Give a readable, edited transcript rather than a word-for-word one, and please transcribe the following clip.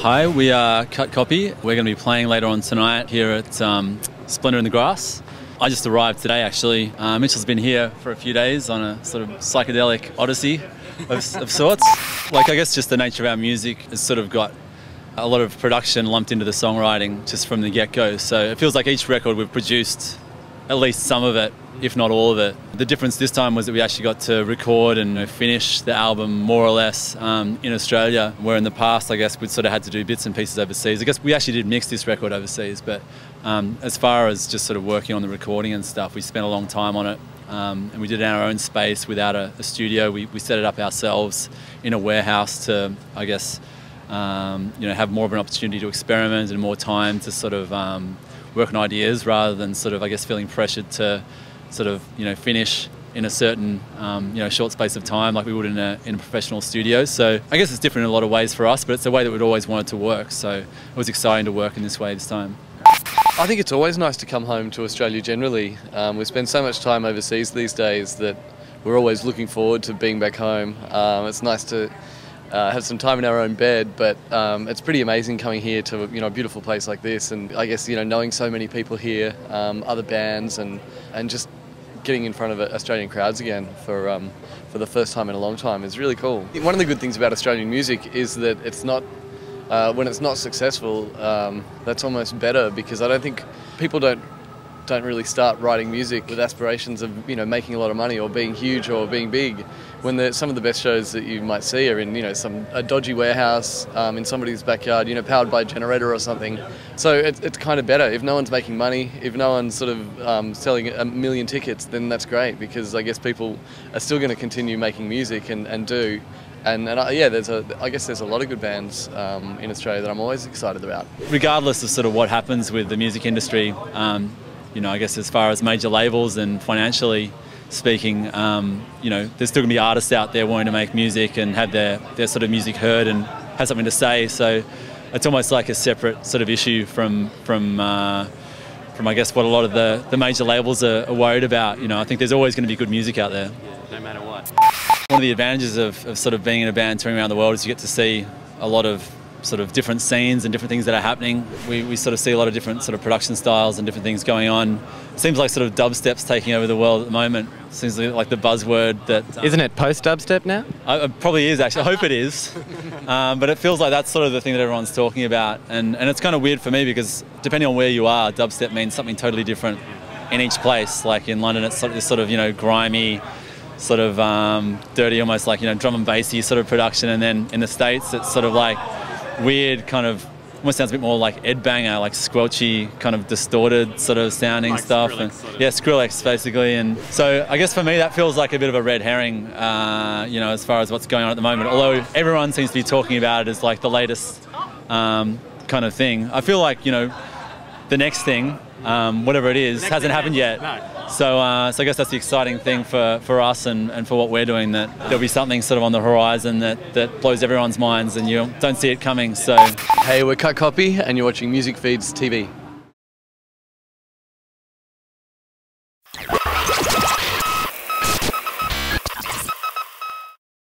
Hi, we are Cut Copy. We're going to be playing later on tonight here at Splendour In The Grass. I just arrived today actually. Mitchell's been here for a few days on a sort of psychedelic odyssey of sorts. Like, I guess just the nature of our music has sort of got a lot of production lumped into the songwriting just from the get-go. So it feels like each record we've produced at least some of it, if not all of it. The difference this time was that we actually got to record and finish the album more or less in Australia, where in the past I guess we'd sort of had to do bits and pieces overseas. I guess we actually did mix this record overseas, but as far as just sort of working on the recording and stuff, we spent a long time on it. And we did it in our own space without a studio. We set it up ourselves in a warehouse to, I guess, have more of an opportunity to experiment and more time to sort of work on ideas rather than sort of, I guess, feeling pressured to sort of, finish in a certain, short space of time like we would in a professional studio. So I guess it's different in a lot of ways for us, but it's a way that we'd always wanted to work. So it was exciting to work in this way this time. I think it's always nice to come home to Australia generally. We spend so much time overseas these days that we're always looking forward to being back home. It's nice to have some time in our own bed, but it's pretty amazing coming here to a beautiful place like this, and I guess knowing so many people here, other bands, and just getting in front of Australian crowds again for the first time in a long time is really cool. One of the good things about Australian music is that it's not when it's not successful, that's almost better, because I don't think people don't really start writing music with aspirations of making a lot of money or being huge or being big. When some of the best shows that you might see are in a dodgy warehouse in somebody's backyard, powered by a generator or something. So it's kind of better if no one's making money, if no one's sort of selling 1 million tickets, then that's great, because I guess people are still going to continue making music and do. And I guess there's a lot of good bands in Australia that I'm always excited about. Regardless of sort of what happens with the music industry, I guess as far as major labels and financially speaking, there's still going to be artists out there wanting to make music and have their sort of music heard and have something to say. So it's almost like a separate sort of issue from I guess what a lot of the major labels are worried about. I think there's always going to be good music out there. Yeah, no matter what. One of the advantages of sort of being in a band touring around the world is you get to see a lot of sort of different scenes and different things that are happening. We sort of see a lot of different sort of production styles and different things going on. It seems like sort of dubstep's taking over the world at the moment. It seems like the buzzword that... Isn't it post-dubstep now? It probably is, actually. I hope it is. But it feels like that's sort of the thing that everyone's talking about. And it's kind of weird for me, because depending on where you are, dubstep means something totally different in each place. Like in London, it's sort of this sort of, grimy, sort of dirty, almost like, drum and bassy sort of production. And then in the States, it's sort of like weird kind of, almost sounds a bit more like Ed Banger, like squelchy, kind of distorted sort of sounding like stuff. And yeah, Skrillex basically. And so I guess for me that feels like a bit of a red herring, as far as what's going on at the moment. Although everyone seems to be talking about it as like the latest kind of thing. I feel like, the next thing, whatever it is, hasn't happened yet. No. So I guess that's the exciting thing for us and for what we're doing, that there'll be something sort of on the horizon that blows everyone's minds and you don't see it coming. So, hey, we're Cut Copy and you're watching Music Feeds TV.